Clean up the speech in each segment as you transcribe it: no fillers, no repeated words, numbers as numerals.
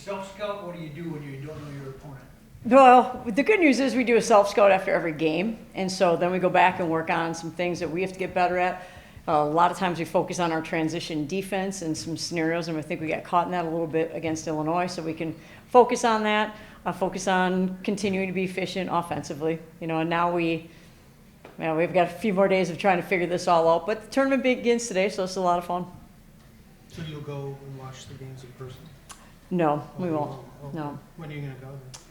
self-scout, what do you do when you don't know your opponent? Well, the good news is we do a self-scout after every game, and so then we go back and work on some things that we have to get better at. A lot of times we focus on our transition defense and some scenarios, and I think we got caught in that a little bit against Illinois, so we can focus on that, focus on continuing to be efficient offensively. And now we've got a few more days of trying to figure this all out, but the tournament begins today, so it's a lot of fun. So you'll go and watch the games in person? No, we won't. Okay. No. When are you going to go then?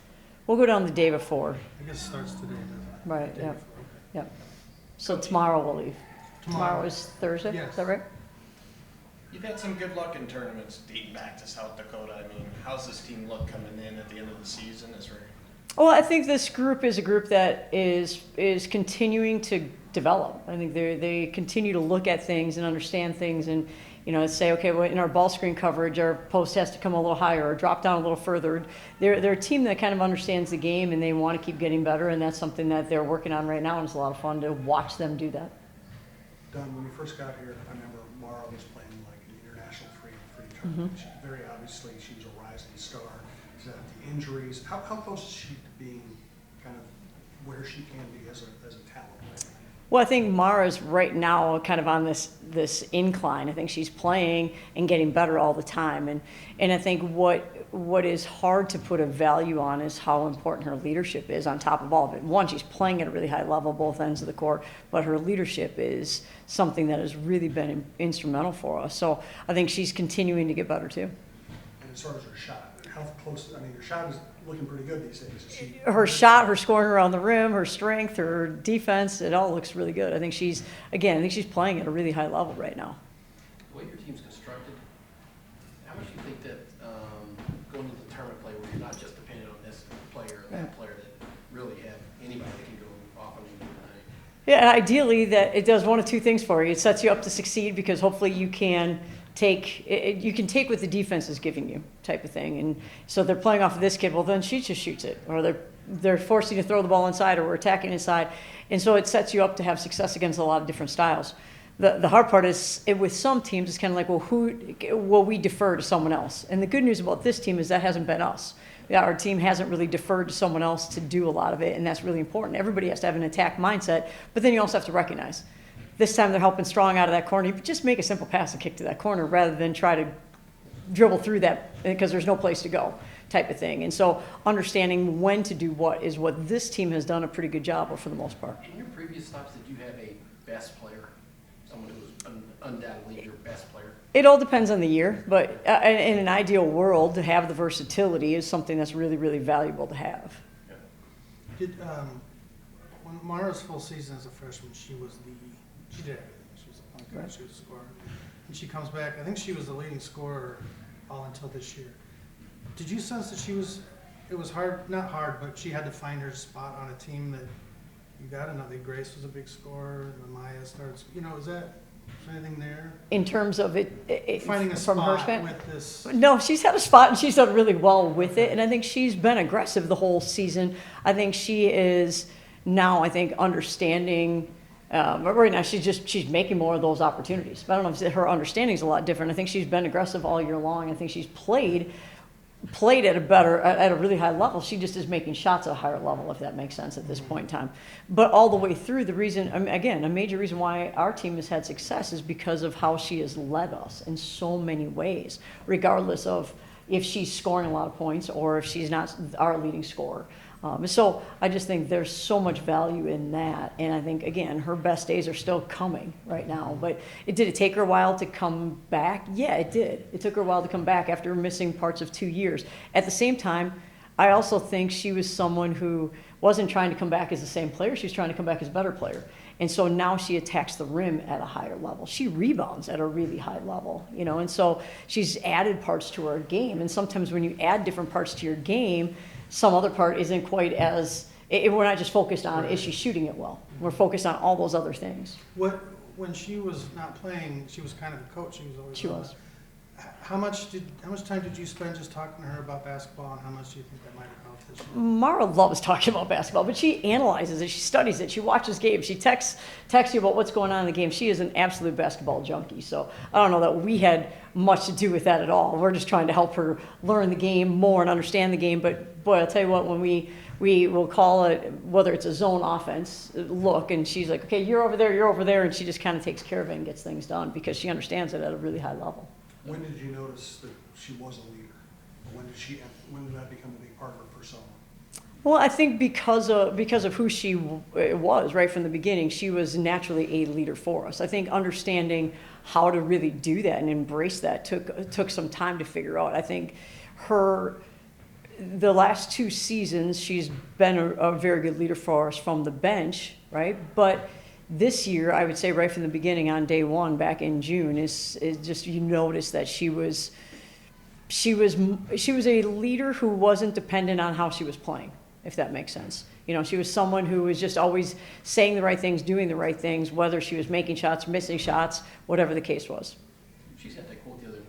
We'll go down the day before. I guess it starts today, doesn't it? Right, The day yeah. before, okay. Yep. So tomorrow we'll leave. Tomorrow is Thursday, Yes. is that right? You've had some good luck in tournaments dating back to South Dakota. I mean, how's this team look coming in at the end of the season? Well, I think this group is a group that is continuing to develop. I think they continue to look at things and understand things and, say, okay, well, in our ball screen coverage, our post has to come a little higher or drop down a little further. They're a team that kind of understands the game and they want to keep getting better, and that's something that they're working on right now, and it's a lot of fun to watch them do that. Don, when you first got here, I remember Mara was playing like an international free tournament. She, very obviously, she's a rising star. She's had the injuries. How close is she to being kind of where she can be as a talent? Well, I think Mara's right now kind of on this incline. I think she's playing and getting better all the time. And I think what is hard to put a value on is how important her leadership is on top of all of it. One, she's playing at a really high level, both ends of the court, but her leadership is something that has really been instrumental for us. So I think she's continuing to get better too. And as far as her shot, how close, I mean, her shot is looking pretty good these days. Is she, her shot, her scoring around the rim, her strength, her defense, it all looks really good. I think she's playing at a really high level right now. The way your team's constructed, how much do you think that going into the tournament play where you're not just dependent on this player or that player, that really have anybody that can go off on you tonight? Yeah, and ideally that it does one of two things for you. It sets you up to succeed because hopefully you can take what the defense is giving you, type of thing. And so they're playing off of this kid, well then she just shoots it, or they're forcing you to throw the ball inside, or we're attacking inside. And so it sets you up to have success against a lot of different styles. The hard part is, with some teams, it's kind of like, well, we defer to someone else. And the good news about this team is that hasn't been us. Yeah, our team hasn't really deferred to someone else to do a lot of it, and that's really important. Everybody has to have an attack mindset, but then you also have to recognize this time they're helping strong out of that corner. You just make a simple pass and kick to that corner rather than try to dribble through that because there's no place to go, type of thing. And so understanding when to do what is what this team has done a pretty good job of for the most part. In your previous stops, did you have a best player, someone who was undoubtedly your best player? It all depends on the year, but in an ideal world, to have the versatility is something that's really, really valuable to have. Yeah. Did, when Mara's full season as a freshman, she did everything. She was a point guard, Right. she was a scorer. And she comes back, I think she was the leading scorer all until this year. Did you sense that it was hard, not hard, but she had to find her spot on a team that you got to know that Grace was a big scorer, and Amaya starts, is there anything there? In terms of it Finding a from her spot span? with this. No, she's had a spot and she's done really well with it. And I think she's been aggressive the whole season. I think she is now, understanding. But right now she's making more of those opportunities. But I don't know if her understanding is a lot different. I think she's been aggressive all year long. I think she's played at a really high level. She just is making shots at a higher level, if that makes sense at this point in time. But all the way through, the reason, again, a major reason why our team has had success is because of how she has led us in so many ways, regardless of if she's scoring a lot of points or if she's not our leading scorer. So I just think there's so much value in that. And I think, again, her best days are still coming right now. But did it take her a while to come back? Yeah, it did. It took her a while to come back after missing parts of 2 years. At the same time, I also think she was someone who wasn't trying to come back as the same player. She was trying to come back as a better player. And so now she attacks the rim at a higher level. She rebounds at a really high level, and so she's added parts to her game. And sometimes when you add different parts to your game, some other part isn't quite as, we're not just focused on, is she shooting it well? We're focused on all those other things. When she was not playing, she was kind of a coach. She was always. She was. How much time did you spend just talking to her about basketball, and how much do you think that might have helped this year? Mara loves talking about basketball, but she analyzes it, she studies it, she watches games, she texts you about what's going on in the game. She is an absolute basketball junkie. So I don't know that we had much to do with that at all. We're just trying to help her learn the game more and understand the game. But boy, I'll tell you what, when we will call it, whether it's a zone offense look, and she's like, okay, you're over there, and she just kind of takes care of it and gets things done because she understands it at a really high level. When did you notice that she was a leader? When did that become a big part of her persona? Well, I think because of who she was right from the beginning, she was naturally a leader for us. I think understanding how to really do that and embrace that took some time to figure out. I think the last 2 seasons, she's been a very good leader for us from the bench, right? But this year, I would say right from the beginning on day 1 back in June is just, you notice that she was a leader who wasn't dependent on how she was playing, if that makes sense. You know, she was someone who was just always saying the right things, doing the right things, whether she was making shots, missing shots, whatever the case was. She's had that quote the other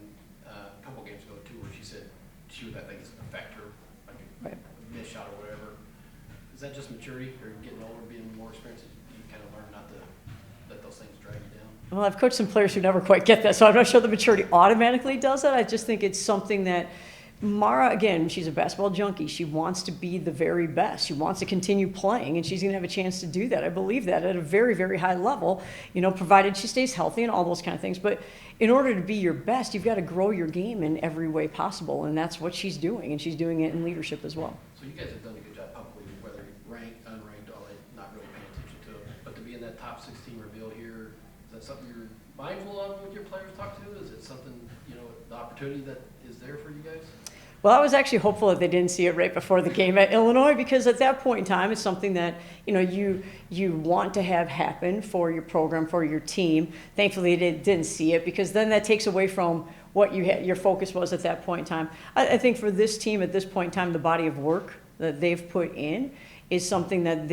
couple games ago too, where she said she would, I think, affect her, like a missed shot or whatever. Is that just maturity or getting older, being more experienced? You kind of learn not to let those things drag you down. Well, I've coached some players who never quite get that, so I'm not sure the maturity automatically does that. I just think it's something that Mara, again, she's a basketball junkie. She wants to be the very best. She wants to continue playing, and she's going to have a chance to do that. I believe that at a very, very high level, you know, provided she stays healthy and all those kind of things. But in order to be your best, you've got to grow your game in every way possible, and that's what she's doing, and she's doing it in leadership as well. So you guys have done a good job publicly, whether ranked, unranked, all that, not really paying attention to it. But to be in that top 16 reveal here, is that something you're mindful of when your players talk to? Is it something, you know, the opportunity that is there for you guys? Well, I was actually hopeful that they didn't see it right before the game at Illinois, because at that point in time, it's something that, you know, you want to have happen for your program, for your team. Thankfully, they didn't see it, because then that takes away from what your focus was at that point in time. I think for this team at this point in time, the body of work that they've put in is something that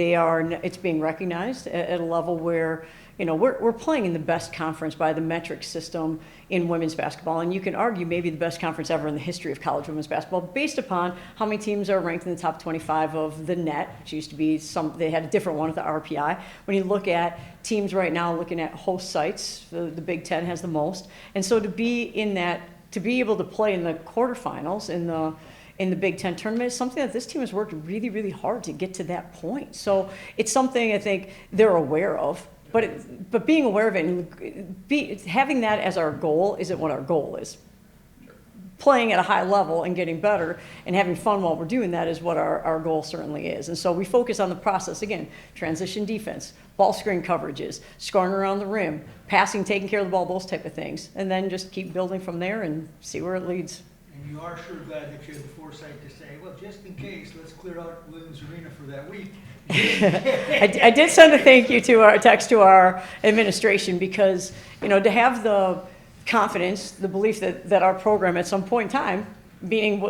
it's being recognized at a level where, you know, we're playing in the best conference by the metric system in women's basketball, and you can argue maybe the best conference ever in the history of college women's basketball based upon how many teams are ranked in the top 25 of the net, which used to be they had a different one at the RPI. When you look at teams right now looking at host sites, the Big Ten has the most, and so to be able to play in the quarterfinals in the Big Ten tournament is something that this team has worked really, really hard to get to that point. So it's something I think they're aware of. But being aware of it and having that as our goal isn't what our goal is. Playing at a high level and getting better and having fun while we're doing that is what our goal certainly is. And so we focus on the process. Again, transition defense, ball screen coverages, scoring around the rim, passing, taking care of the ball, those type of things. And then just keep building from there and see where it leads. And you are sure glad that you had the foresight to say, well, just in case, let's clear out Williams Arena for that week. I did send a thank you to our text to our administration, because, you know, to have the confidence, the belief that our program at some point in time, meaning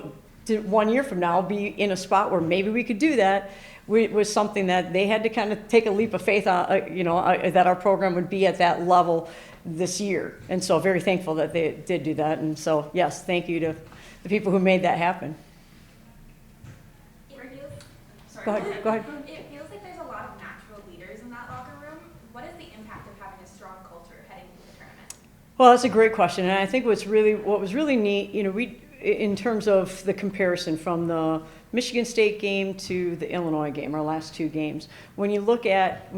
1 year from now, be in a spot where maybe we could do that, was something that they had to kind of take a leap of faith on, that our program would be at that level this year. And so very thankful that they did do that. And so, yes, thank you to the people who made that happen. Go ahead. It feels like there's a lot of natural leaders in that locker room. What is the impact of having a strong culture heading into the tournament? Well, that's a great question, and I think what was really neat, you know, we in terms of the comparison from the Michigan State game to the Illinois game, our last 2 games, when you looked at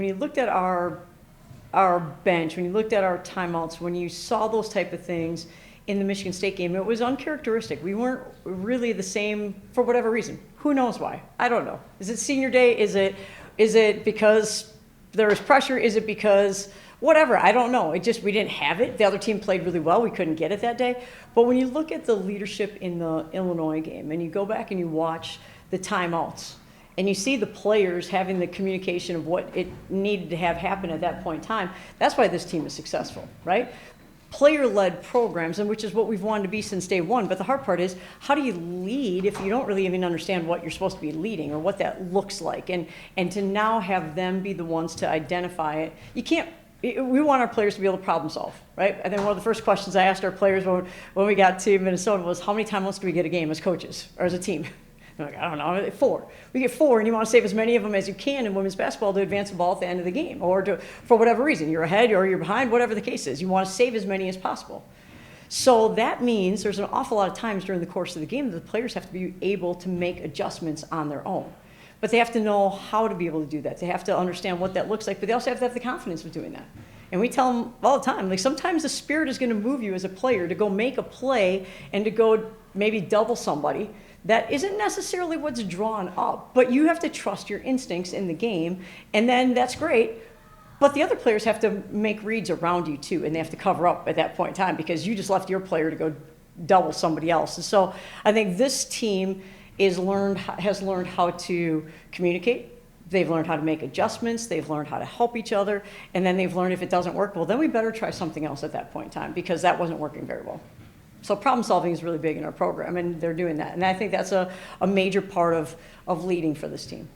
our bench, when you looked at our timeouts, when you saw those type of things in the Michigan State game, it was uncharacteristic. We weren't really the same for whatever reason. Who knows why? I don't know. Is it senior day? Is it because there was pressure? Is it because whatever? I don't know. We didn't have it. The other team played really well. We couldn't get it that day. But when you look at the leadership in the Illinois game and you go back and you watch the timeouts and you see the players having the communication of what it needed to have happen at that point in time, that's why this team is successful, right? Player-led programs, and which is what we've wanted to be since day one. But the hard part is, how do you lead if you don't really even understand what you're supposed to be leading or what that looks like? And to now have them be the ones to identify it. You can't we want our players to be able to problem solve, right? I think one of the first questions I asked our players when we got to Minnesota was, how many timelines do we get a game as coaches or as a team? They're like, I don't know, 4. We get 4, and you want to save as many of them as you can in women's basketball to advance the ball at the end of the game, or for whatever reason, you're ahead or you're behind, whatever the case is. You want to save as many as possible. So that means there's an awful lot of times during the course of the game that the players have to be able to make adjustments on their own. But they have to know how to be able to do that. They have to understand what that looks like, but they also have to have the confidence of doing that. And we tell them all the time, like, sometimes the spirit is going to move you as a player to go make a play and to go maybe double somebody. That isn't necessarily what's drawn up, but you have to trust your instincts in the game, and then that's great. But the other players have to make reads around you too, and they have to cover up at that point in time because you just left your player to go double somebody else. And so I think this team has learned how to communicate. They've learned how to make adjustments. They've learned how to help each other. And then they've learned if it doesn't work, well, then we better try something else at that point in time because that wasn't working very well. So problem solving is really big in our program, and they're doing that. And I think that's a major part of leading for this team.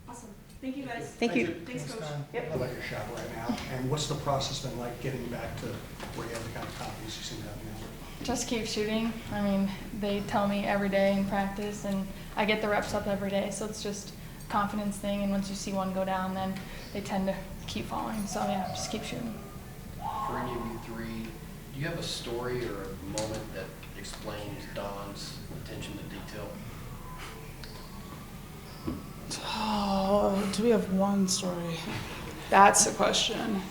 Awesome. Thank you, guys. Thank you. Thanks, Coach. How about your shot right now? And what's the process been like getting back to where you have the kind of confidence you seem to have now? Just keep shooting. I mean, they tell me every day in practice, and I get the reps up every day. So it's just a confidence thing, and once you see one go down, then they tend to keep falling. So yeah, just keep shooting. For any of you three, do you have a story or a moment that explains Dawn's attention to detail? Oh, do we have one story? That's the question.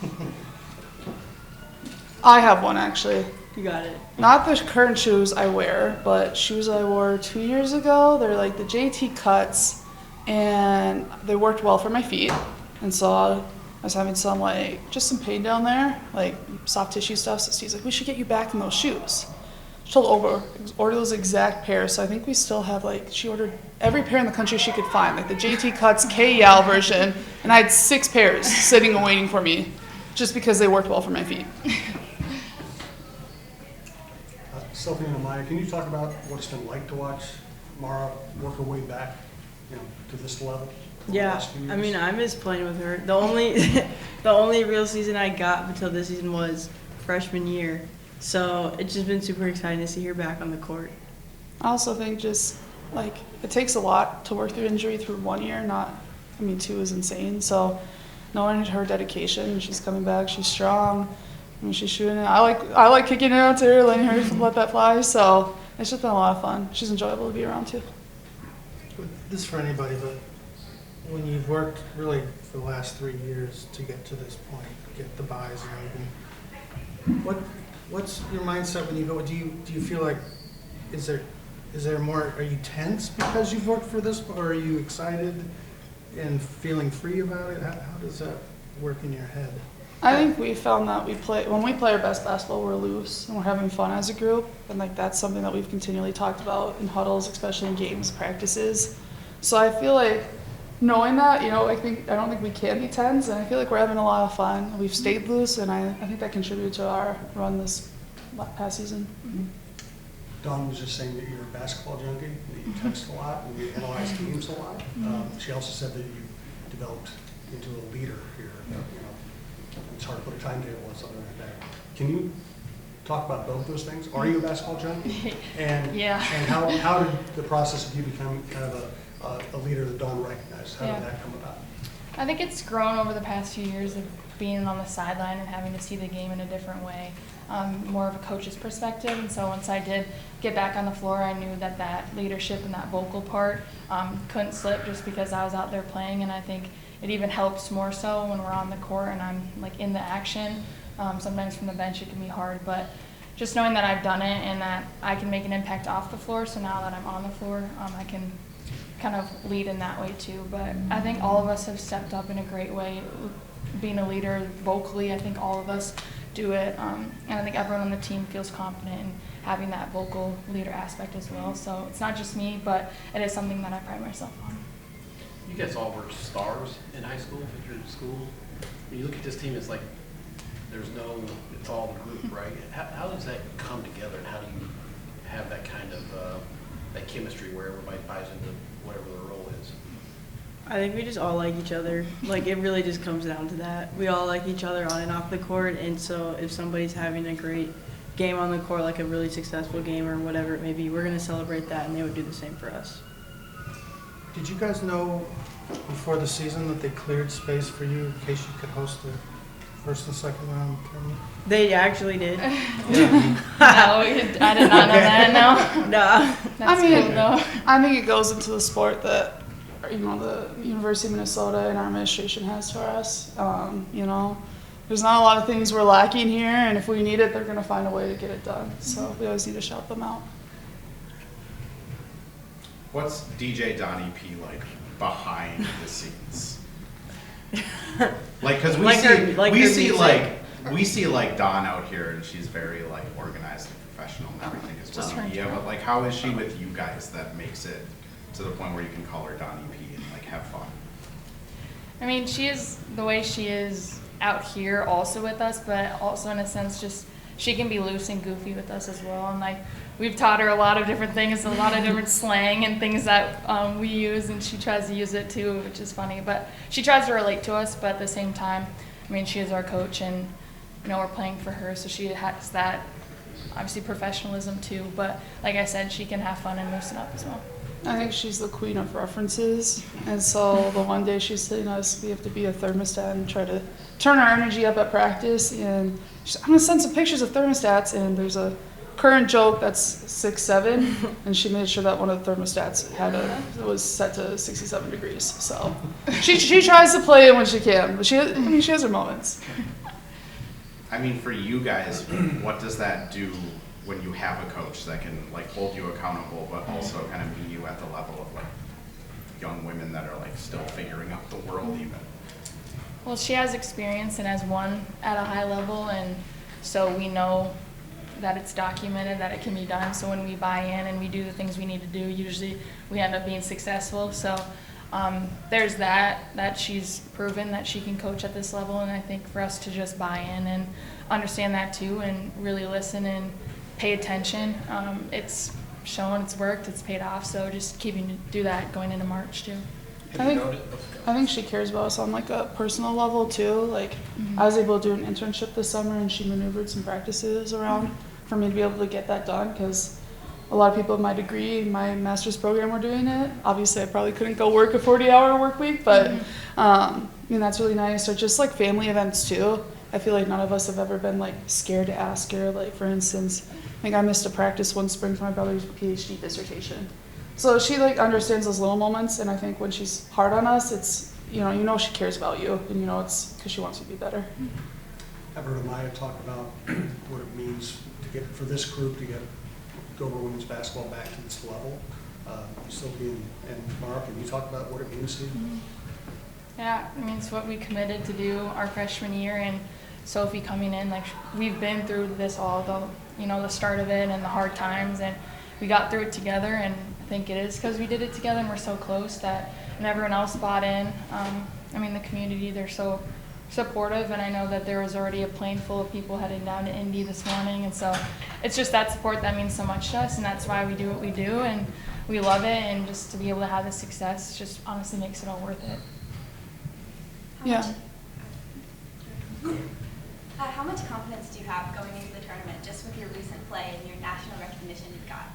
I have one, actually. You got it. Not the current shoes I wear, but shoes I wore 2 years ago. They're like the JT cuts, and they worked well for my feet. And so I was having some, like, just some pain down there, like soft tissue stuff. So Steve's like, we should get you back in those shoes. She told order those exact pairs. So I think we still have, like, she ordered every pair in the country she could find, like the JT cuts KL version. And I had 6 pairs sitting and waiting for me just because they worked well for my feet. Sophie and Amaya, can you talk about what it's been like to watch Mara work her way back, to this level? over the Yeah, last few I years? mean, I miss playing with her. The only, the only real season I got until this season was freshman year. So it's just been super exciting to see her back on the court. I also think just, like, it takes a lot to work through injury through 1 year, 2 is insane. So knowing her dedication, she's coming back, she's strong, I mean, she's shooting it. I like kicking it out to her, letting her let that fly. So it's just been a lot of fun. She's enjoyable to be around too. This is for anybody, but when you've worked really for the last 3 years to get to this point, get the buys and everything, what's your mindset when you go? Do you feel like is there more? Are you tense because you've worked for this, or are you excited and feeling free about it? How does that work in your head? I think we found that when we play our best basketball, we're loose and we're having fun as a group, and like that's something that we've continually talked about in huddles, especially in games, practices. So I feel like knowing that, I don't think we can be tense, and I feel like we're having a lot of fun. We've stayed loose, and I think that contributed to our run this past season. Dawn was just saying that you're a basketball junkie, that you text a lot, and you analyze games a lot. She also said that you developed into a leader here. It's hard to put a timetable on something like that. Can you talk about both those things? Are you a basketball junkie? And Yeah. And how did the process of you become kind of a leader that Dawn recognized? How did that come about? I think it's grown over the past few years of being on the sideline and having to see the game in a different way, more of a coach's perspective. And so once I did get back on the floor, I knew that leadership and that vocal part couldn't slip just because I was out there playing. And I think it even helps more so when we're on the court and I'm like in the action. Sometimes from the bench it can be hard, but just knowing that I've done it and that I can make an impact off the floor. So now that I'm on the floor, I can kind of lead in that way too. But I think all of us have stepped up in a great way. Being a leader vocally, I think all of us do it. And I think everyone on the team feels confident in having that vocal leader aspect as well. So it's not just me, but it is something that I pride myself on. You guys all were stars in high school, if you're in school. When you look at this team, it's like it's all the group, right? How does that come together, and how do you have that kind of that chemistry where everybody buys into whatever the role is? I think we just all like each other. Like, it really just comes down to that. We all like each other on and off the court, and so if somebody's having a great game on the court, like a really successful game or whatever it may be, we're going to celebrate that, and they would do the same for us. Did you guys know before the season that they cleared space for you in case you could host the first and second round tournament? They actually did. No, I did not know that. No. Nah. That's I mean, cool though. I think it goes into the sport that, the University of Minnesota and our administration has for us. There's not a lot of things we're lacking here, and if we need it, they're going to find a way to get it done. So we always need to shout them out. What's DJ Donnie P like behind the scenes? Like, cause we see Dawn out here, and she's very like organized and professional and everything as well. Yeah, but like, how is she with you guys that makes it to the point where you can call her Donnie P and like have fun? I mean, she is the way she is out here also with us, but also in a sense just she can be loose and goofy with us as well. And like we've taught her a lot of different things, a lot of different slang and things that we use, and she tries to use it too, which is funny. But she tries to relate to us, but at the same time, I mean, she is our coach, and we're playing for her, so she has that obviously professionalism too. But like I said, she can have fun and loosen up as well. I think she's the queen of references, and so the one day she's telling us we have to be a thermostat and try to turn our energy up at practice, and I'm going to send some pictures of thermostats, and there's a current joke that's 6'7", and she made sure that one of the thermostats was set to 67 degrees. So she tries to play it when she can, but she has her moments. I mean, for you guys, what does that do when you have a coach that can like hold you accountable, but also kind of meet you at the level of like young women that are like still figuring out the world even? Well, she has experience and has won at a high level, and so we know that it's documented that it can be done. So when we buy in and we do the things we need to do, usually we end up being successful. So there's that she's proven that she can coach at this level, and I think for us to just buy in and understand that too and really listen and pay attention, it's shown, it's worked, it's paid off. So just keeping to do that going into March too. I think she cares about us on like a personal level too. Like I was able to do an internship this summer, and she maneuvered some practices around for me to be able to get that done, because a lot of people in my degree, my master's program, were doing it. Obviously, I probably couldn't go work a 40-hour work week, but that's really nice. Or just like family events too. I feel like none of us have ever been like scared to ask her. Like for instance, I think I missed a practice one spring for my brother's PhD dissertation. So she like understands those little moments, and I think when she's hard on us, it's she cares about you, and it's because she wants you to be better. I've heard Amaya talk about what it means to get for this group to get Gopher women's basketball back to this level. Sophie and Mark, can you talk about what it means to you? Yeah, I mean, it's what we committed to do our freshman year, and Sophie coming in, like we've been through this all, the start of it and the hard times, and we got through it together, and I think it is because we did it together and we're so close that, and everyone else bought in. The community, they're so supportive, and I know that there was already a plane full of people heading down to Indy this morning, and so it's just that support that means so much to us, and that's why we do what we do, and we love it, and just to be able to have this success just honestly makes it all worth it. How much confidence do you have going into the tournament just with your recent play and your national recognition you've got?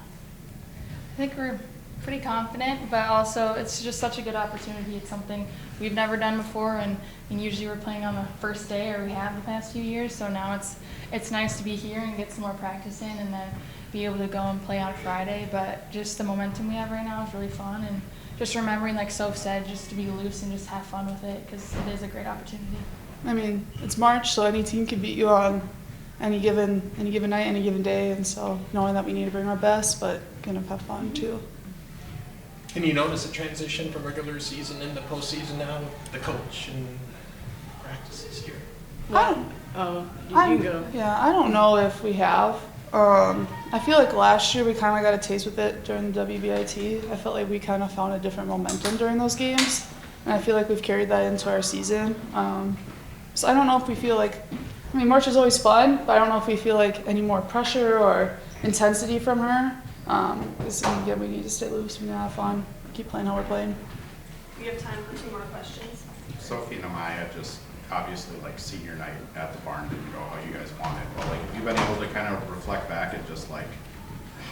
I think we're pretty confident, but also it's just such a good opportunity. It's something we've never done before, and usually we're playing on the first day, or we have the past few years, so now it's nice to be here and get some more practice in and then be able to go and play on Friday. But just the momentum we have right now is really fun, and just remembering, like Soph said, just to be loose and just have fun with it, because it is a great opportunity. I mean, it's March, so any team can beat you on any given night, any given day, and so knowing that we need to bring our best, but kind of have fun too. Can you notice a transition from regular season into postseason now with the coach and practices here? You can go. Yeah, I don't know if we have. I feel like last year we kind of got a taste with it during the WBIT. I felt like we kind of found a different momentum during those games, and I feel like we've carried that into our season. So I don't know if we feel like, March is always fun, but I don't know if we feel like any more pressure or intensity from her. Because again, we need to stay loose, we need to have fun, keep playing how we're playing. We have time for 2 more questions. Sophie and Amaya, just obviously like senior night at the barn didn't go how you guys wanted, but like have you been able to kind of reflect back at just like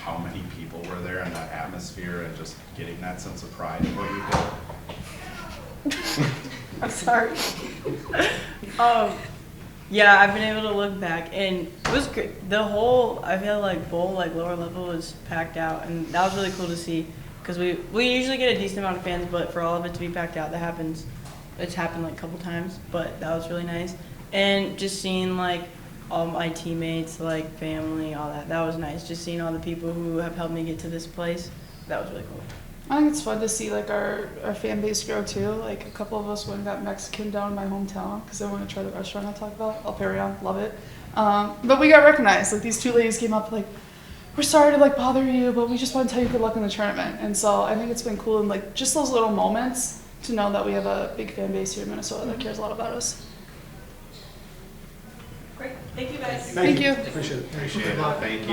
how many people were there and that atmosphere and just getting that sense of pride in what you did? I'm sorry. Yeah, I've been able to look back, and it was great. The whole, I feel like bowl, like lower level, was packed out, and that was really cool to see. Because we usually get a decent amount of fans, but for all of it to be packed out, it's happened like a couple times, but that was really nice. And just seeing like all my teammates, like family, all that was nice. Just seeing all the people who have helped me get to this place, that was really cool. I think it's fun to see like our fan base grow too. Like a couple of us went and got Mexican down in my hometown because I want to try the restaurant I talked about. El Perion, love it. But we got recognized. Like these 2 ladies came up like, we're sorry to like bother you, but we just want to tell you good luck in the tournament. And so I think it's been cool and like just those little moments to know that we have a big fan base here in Minnesota that cares a lot about us. Great. Thank you guys. Thank you. Appreciate it. Appreciate it. Thank you.